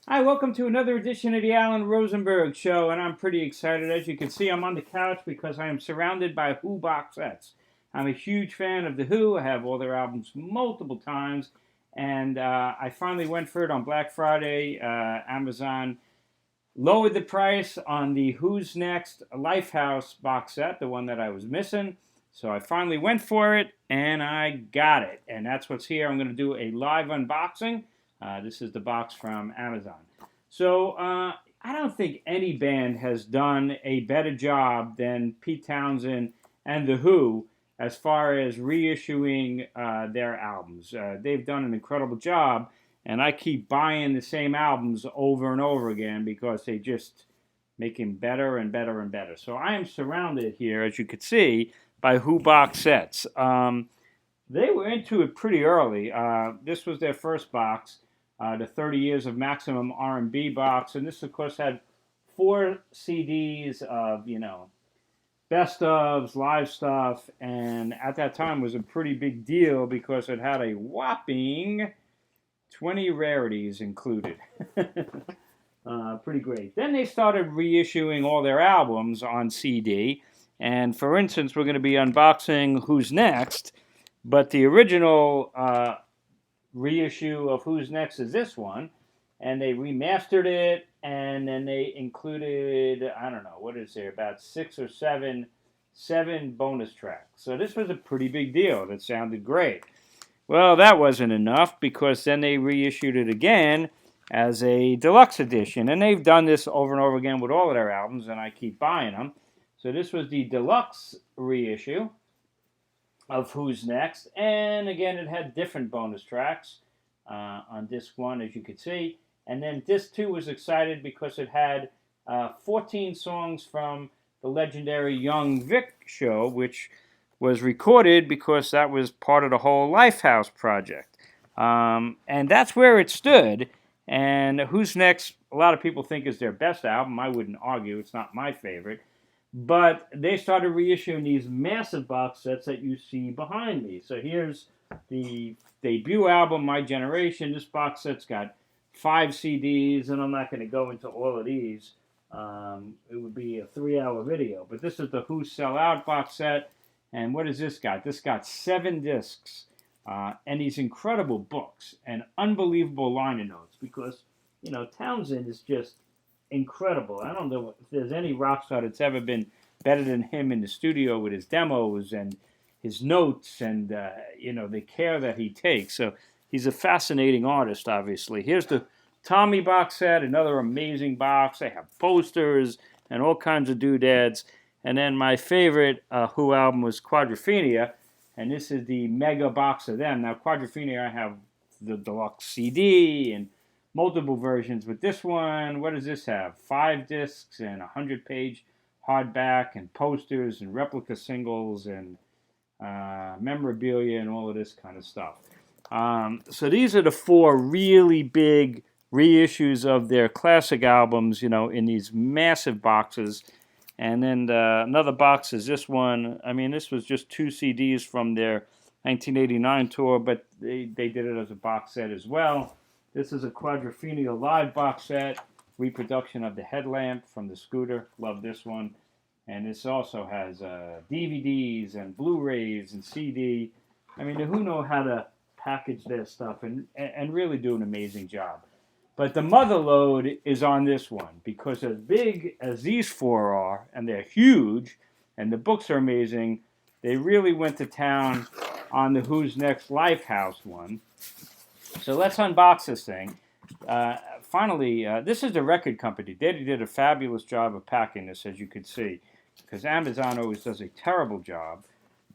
Hi, welcome to another edition of the Alan Rosenberg Show, and I'm pretty excited. As you can see, I'm on the couch because I am surrounded by Who box sets. I'm a huge fan of The Who. I have all their albums multiple times, and I finally went for it on Black Friday. Amazon lowered the price on the Who's Next Lifehouse box set, the one that I was missing. So I finally went for it, and I got it. And that's what's here. I'm going to do a live unboxing. This is the box from Amazon. So I don't think any band has done a better job than Pete Townsend and The Who as far as reissuing their albums. They've done an incredible job, and I keep buying the same albums over and over again because they just make them better and better and better. So I am surrounded here, as you can see, by Who box sets. They were into it pretty early. This was their first box, the 30 Years of Maximum R&B box, and this, of course, had 4 CDs of, best ofs, live stuff, and at that time was a pretty big deal because it had a whopping 20 rarities included. Pretty great. Then they started reissuing all their albums on CD, and for instance, we're going to be unboxing Who's Next, but the original reissue of Who's Next is this one, and they remastered it, and then they included, I don't know, what is there, about 6 or 7 bonus tracks. So this was a pretty big deal. That sounded great. Well, that wasn't enough because then they reissued it again as a deluxe edition, and they've done this over and over again with all of their albums, and I keep buying them. So this was the deluxe reissue of Who's Next, and again it had different bonus tracks on disc 1, as you could see, and then disc 2 was excited because it had 14 songs from the legendary Young Vic show, which was recorded because that was part of the whole Lifehouse project, and that's where it stood. And Who's Next, a lot of people think is their best album. I wouldn't argue, it's not my favorite. But they started reissuing these massive box sets that you see behind me. So here's the debut album, My Generation. This box set's got 5 CDs, and I'm not going to go into all of these. It would be a 3-hour video. But this is the Who Sell Out box set. And what has this got? This got 7 discs and these incredible books and unbelievable liner notes because, Townsend is just incredible. I don't know if there's any rock star that's ever been better than him in the studio with his demos and his notes and the care that he takes. So he's a fascinating artist, obviously. Here's the Tommy box set, another amazing box. They have posters and all kinds of doodads. And then my favorite Who album was Quadrophenia, and this is the mega box of them. Now Quadrophenia, I have the deluxe CD and multiple versions, but this one, what does this have? 5 discs and 100-page hardback and posters and replica singles and memorabilia and all of this kind of stuff. So these are the 4 really big reissues of their classic albums, in these massive boxes. And then another box is this one. I mean, this was just 2 CDs from their 1989 tour, but they did it as a box set as well. This is a Quadrophenia live box set, reproduction of the Headlamp from the Scooter. Love this one. And this also has DVDs and Blu-rays and CD. I mean, who know how to package their stuff and really do an amazing job. But the mother load is on this one because as big as these 4 are, and they're huge, and the books are amazing, they really went to town on the Who's Next Lifehouse one. So let's unbox this thing. Finally, this is the record company. They did a fabulous job of packing this, as you could see, because Amazon always does a terrible job.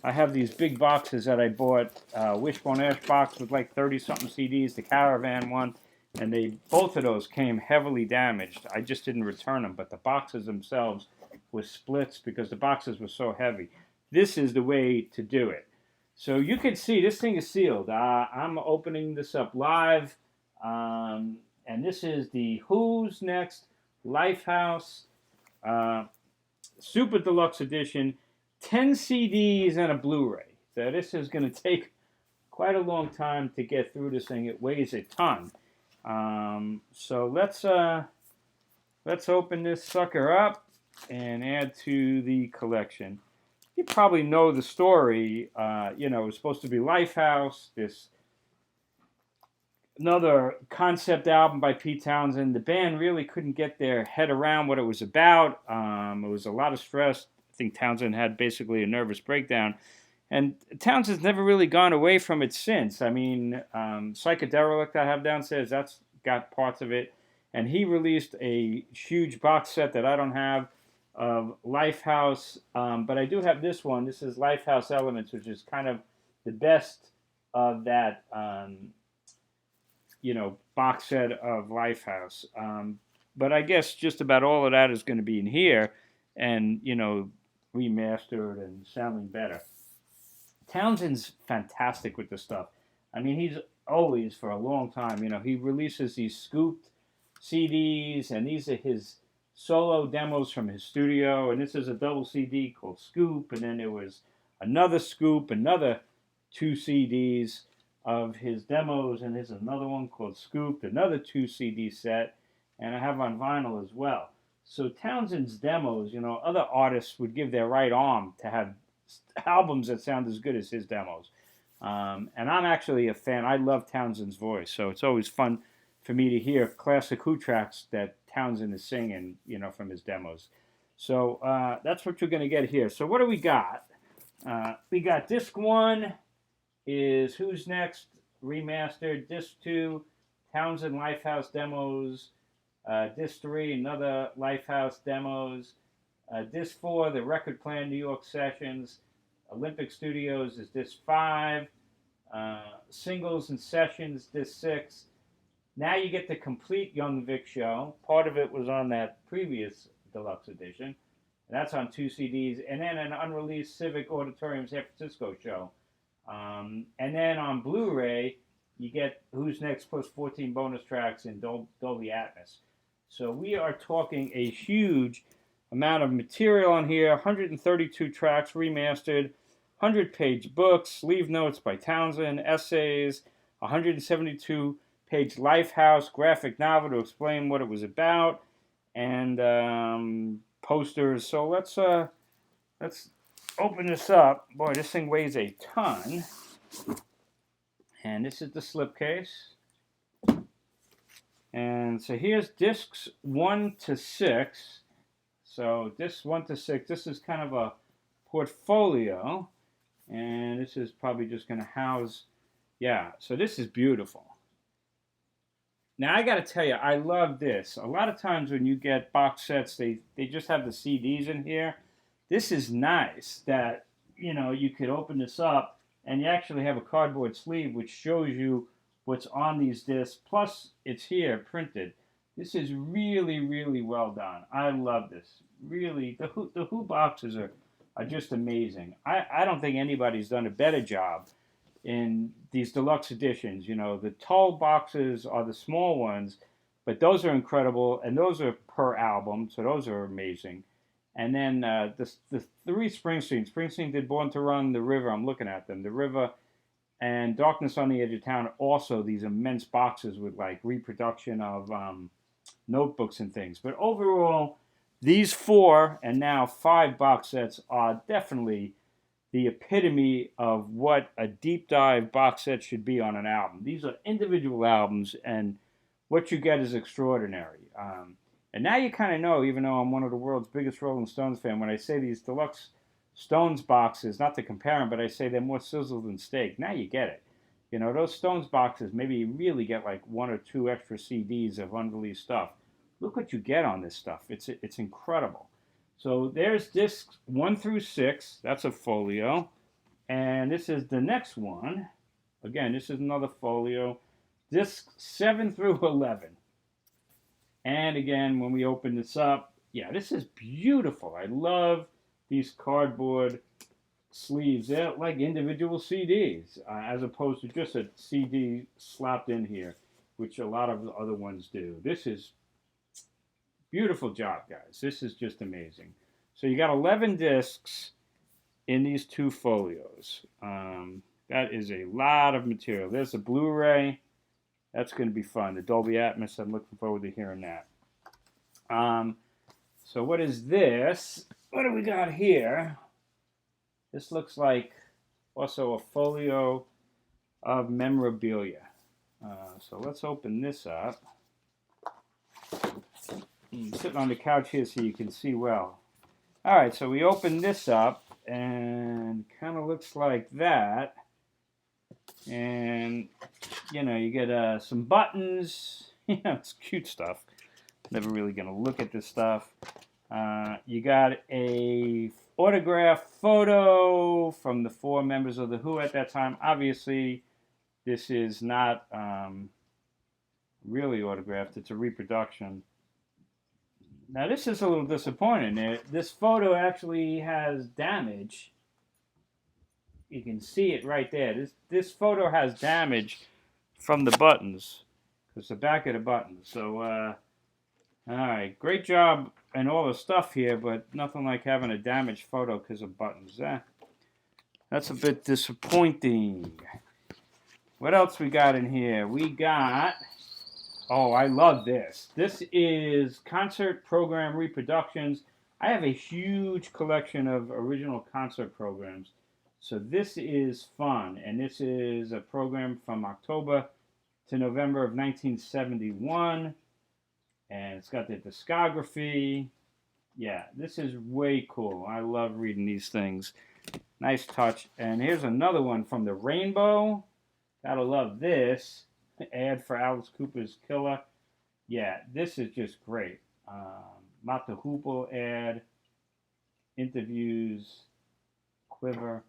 I have these big boxes that I bought, Wishbone Ash box with like 30-something CDs, the Caravan one, and both of those came heavily damaged. I just didn't return them, but the boxes themselves were splits because the boxes were so heavy. This is the way to do it. So you can see this thing is sealed. I'm opening this up live, and this is the Who's Next Lifehouse Super Deluxe Edition, 10 CDs and a Blu-ray. So this is going to take quite a long time to get through this thing. It weighs a ton. So let's open this sucker up and add to the collection. You probably know the story. You know, it was supposed to be Lifehouse, this another concept album by Pete Townsend. The band really couldn't get their head around what it was about. It was a lot of stress. I think Townsend had basically a nervous breakdown. And Townsend's never really gone away from it since. I mean, Psychedelic I have downstairs, that's got parts of it. And he released a huge box set that I don't have of Lifehouse. But I do have this one. This is Lifehouse Elements, which is kind of the best of that, you know, box set of Lifehouse. But I guess just about all of that is going to be in here and, you know, remastered and sounding better. Townsend's fantastic with this stuff. I mean, he's always, for a long time, you know, he releases these scooped CDs, and these are his solo demos from his studio, and this is a double CD called Scoop, and then there was another Scoop, another 2 CDs of his demos, and there's another one called Scoop, another 2 CD set, and I have on vinyl as well. So Townsend's demos, you know, other artists would give their right arm to have albums that sound as good as his demos. And I'm actually a fan. I love Townsend's voice, so it's always fun for me to hear classic Who tracks that Townsend is singing, you know, from his demos. So that's what you're going to get here. So what do we got? We got disc 1 is Who's Next remastered. Disc 2, Townsend Lifehouse demos. Disc 3, another Lifehouse demos. Disc 4, the Record Plan New York Sessions. Olympic Studios is Disc 5. Singles and Sessions, Disc 6. Now you get the complete Young Vic show. Part of it was on that previous deluxe edition. And that's on 2 CDs. And then an unreleased Civic Auditorium San Francisco show. And then on Blu-ray, you get Who's Next plus 14 bonus tracks in Dolby Atmos. So we are talking a huge amount of material on here, 132 tracks remastered, 100-page books, sleeve notes by Townsend, essays, 172-page Lifehouse graphic novel to explain what it was about, and posters. So let's open this up. Boy, this thing weighs a ton. And this is the slipcase. And so here's discs 1 to 6. So discs 1 to 6, this is kind of a portfolio. And this is probably just going to house, yeah, so this is beautiful. Now I got to tell you, I love this. A lot of times when you get box sets, they just have the CDs in here. This is nice that, you know, you could open this up and you actually have a cardboard sleeve which shows you what's on these discs. Plus, it's here printed. This is really, really well done. I love this. Really, the Who boxes are just amazing. I don't think anybody's done a better job in these deluxe editions. You know, the tall boxes are the small ones, but those are incredible, and those are per album, so those are amazing. And then the 3 Springsteen did Born to Run, The River, I'm looking at them, The River, and Darkness on the Edge of Town, also these immense boxes with like reproduction of notebooks and things. But overall, these 4 and now 5 box sets are definitely the epitome of what a deep dive box set should be on an album. These are individual albums, and what you get is extraordinary. And now you kind of know, even though I'm one of the world's biggest Rolling Stones fan, when I say these deluxe Stones boxes, not to compare them, but I say they're more sizzle than steak. Now you get it. You know, those Stones boxes, maybe you really get like 1 or 2 extra CDs of unreleased stuff. Look what you get on this stuff. It's incredible. So there's discs 1 through 6. That's a folio. And this is the next one. Again, this is another folio. Discs 7 through 11. And again, when we open this up, yeah, this is beautiful. I love these cardboard sleeves. They're like individual CDs, as opposed to just a CD slapped in here, which a lot of the other ones do. This is beautiful job, guys. This is just amazing. So you got 11 discs in these 2 folios. That is a lot of material. There's a Blu-ray. That's going to be fun. The Dolby Atmos, I'm looking forward to hearing that. So what is this? What do we got here? This looks like also a folio of memorabilia. So let's open this up. I'm sitting on the couch here so you can see well. All right, so we open this up and kind of looks like that. And, you know, you get some buttons. It's cute stuff. Never really going to look at this stuff. You got a autographed photo from the 4 members of the Who at that time. Obviously, this is not really autographed. It's a reproduction. Now, this is a little disappointing. This photo actually has damage. You can see it right there. This photo has damage from the buttons. It's the back of the buttons. So, all right. Great job and all the stuff here, but nothing like having a damaged photo because of buttons. That's a bit disappointing. What else we got in here? We got... Oh, I love this. This is concert program reproductions. I have a huge collection of original concert programs. So this is fun. And this is a program from October to November of 1971. And it's got the discography. Yeah, this is way cool. I love reading these things. Nice touch. And here's another one from the Rainbow. Gotta love this. Ad for Alice Cooper's Killer. Yeah, this is just great. Mata Hoople ad, interviews, Quiver,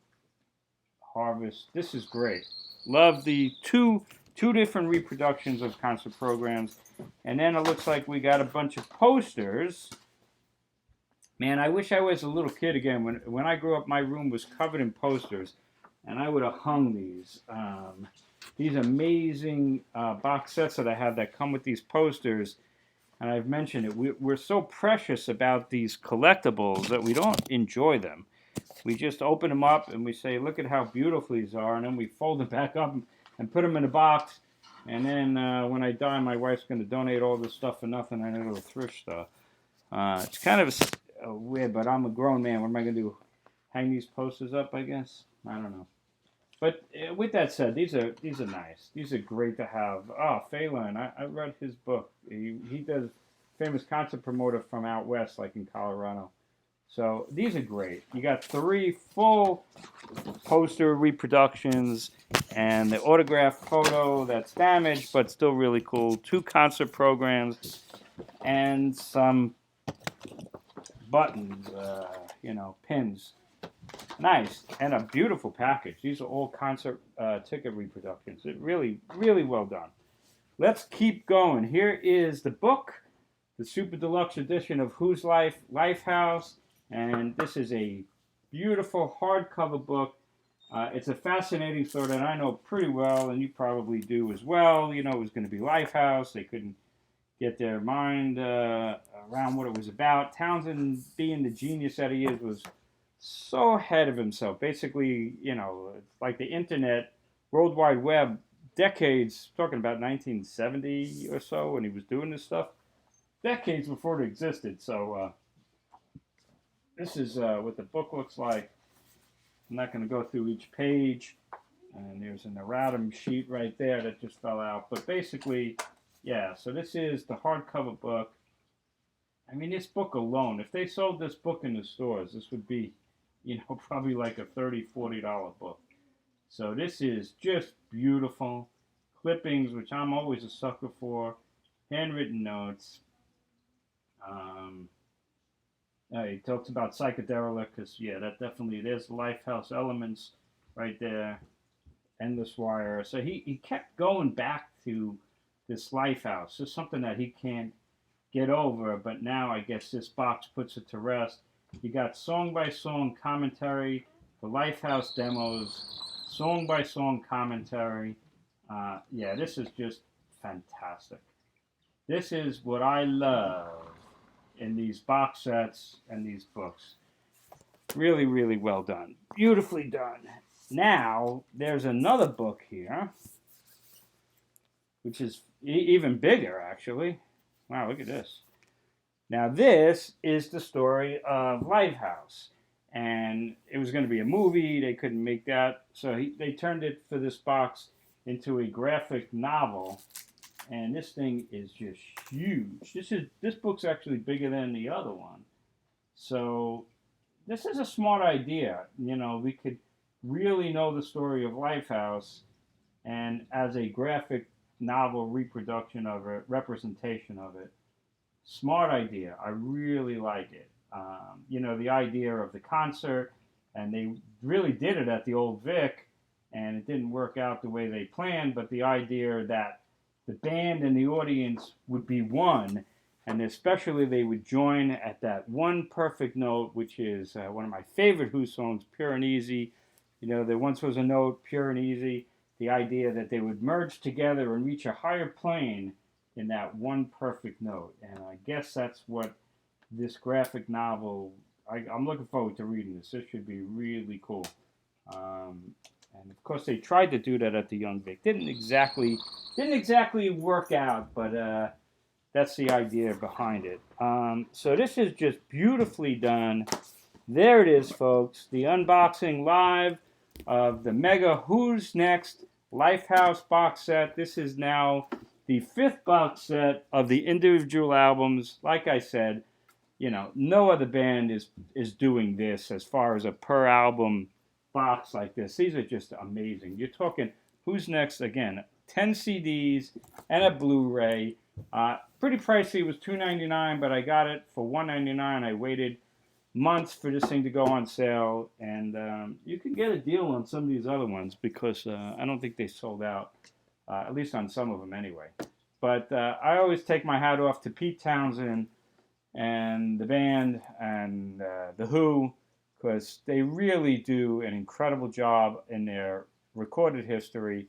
Harvest. This is great. Love the two different reproductions of concert programs. And then it looks like we got a bunch of posters. Man, I wish I was a little kid again. When I grew up, my room was covered in posters, and I would have hung these. These amazing box sets that I have that come with these posters, and I've mentioned it, we're so precious about these collectibles that we don't enjoy them. We just open them up and we say, look at how beautiful these are, and then we fold them back up and put them in a box, and then when I die, my wife's going to donate all this stuff for nothing. I know, little thrift stuff. It's kind of weird, but I'm a grown man. What am I going to do? Hang these posters up, I guess? I don't know. But with that said, these are nice. These are great to have. Oh, Phelan, I read his book. He does famous concert promoter from out west, like in Colorado. So these are great. You got 3 full poster reproductions and the autographed photo that's damaged, but still really cool. 2 concert programs and some buttons, pins. Nice, and a beautiful package. These are all concert ticket reproductions. It really, really well done. Let's keep going. Here is the book, the Super Deluxe edition of Who's Life, Lifehouse, and this is a beautiful hardcover book. It's a fascinating story that I know pretty well, and you probably do as well. You know, it was going to be Lifehouse. They couldn't get their mind around what it was about. Townsend, being the genius that he is, was so ahead of himself. Basically, it's like the internet, World Wide Web, decades, talking about 1970 or so when he was doing this stuff, decades before it existed. So this is what the book looks like. I'm not going to go through each page, and there's an erratum sheet right there that just fell out. But basically, yeah, so this is the hardcover book. I mean, this book alone, if they sold this book in the stores, this would be, probably like a $30, $40 book. So this is just beautiful. Clippings, which I'm always a sucker for. Handwritten notes. He talks about psychedelic, because, yeah, that definitely, there's Lifehouse elements right there. Endless Wire. So he kept going back to this Lifehouse. It's something that he can't get over, but now I guess this box puts it to rest. You got song-by-song commentary, the Lifehouse demos, song-by-song commentary. Yeah, this is just fantastic. This is what I love in these box sets and these books. Really, really well done. Beautifully done. Now, there's another book here. which is even bigger, actually. Wow, look at this. Now, this is the story of Lifehouse. And it was going to be a movie. They couldn't make that. So they turned it for this box into a graphic novel. And this thing is just huge. This book's actually bigger than the other one. So this is a smart idea. You know, we could really know the story of Lifehouse, and as a graphic novel reproduction of it, representation of it. Smart idea. I really like it. You know, the idea of the concert, and they really did it at the Old Vic, and it didn't work out the way they planned, but the idea that the band and the audience would be one, and especially they would join at that one perfect note, which is one of my favorite Who songs, Pure and Easy. You know, there once was a note, Pure and Easy, the idea that they would merge together and reach a higher plane in that one perfect note. And I guess that's what this graphic novel, I'm looking forward to reading this. This should be really cool. And of course they tried to do that at the Young Vic. Didn't exactly work out, but that's the idea behind it. So this is just beautifully done. There it is, folks. The unboxing live of the Mega Who's Next Lifehouse box set. This is now the 5th box set of the individual albums. Like I said, you know, no other band is doing this as far as a per album box like this. These are just amazing. You're talking Who's Next, again, 10 CDs and a Blu-ray. Pretty pricey. It was $2.99, but I got it for $1.99. I waited months for this thing to go on sale, and you can get a deal on some of these other ones because I don't think they sold out, at least on some of them anyway. But I always take my hat off to Pete Townsend and the band and the Who, because they really do an incredible job in their recorded history.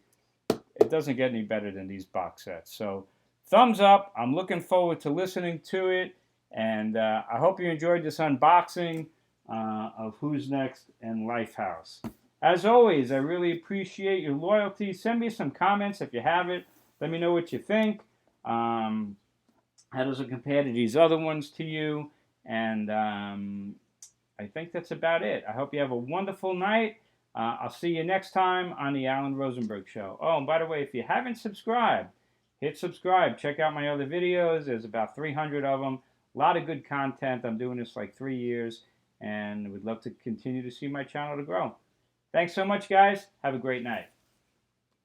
It doesn't get any better than these box sets. So thumbs up. I'm looking forward to listening to it. And I hope you enjoyed this unboxing of Who's Next and Lifehouse. As always, I really appreciate your loyalty. Send me some comments if you have it. Let me know what you think. How does it compare to these other ones to you? And I think that's about it. I hope you have a wonderful night. I'll see you next time on the Alan Rosenberg Show. Oh, and by the way, if you haven't subscribed, hit subscribe. Check out my other videos. There's about 300 of them. A lot of good content. I'm doing this like 3 years, and would love to continue to see my channel to grow. Thanks so much, guys. Have a great night.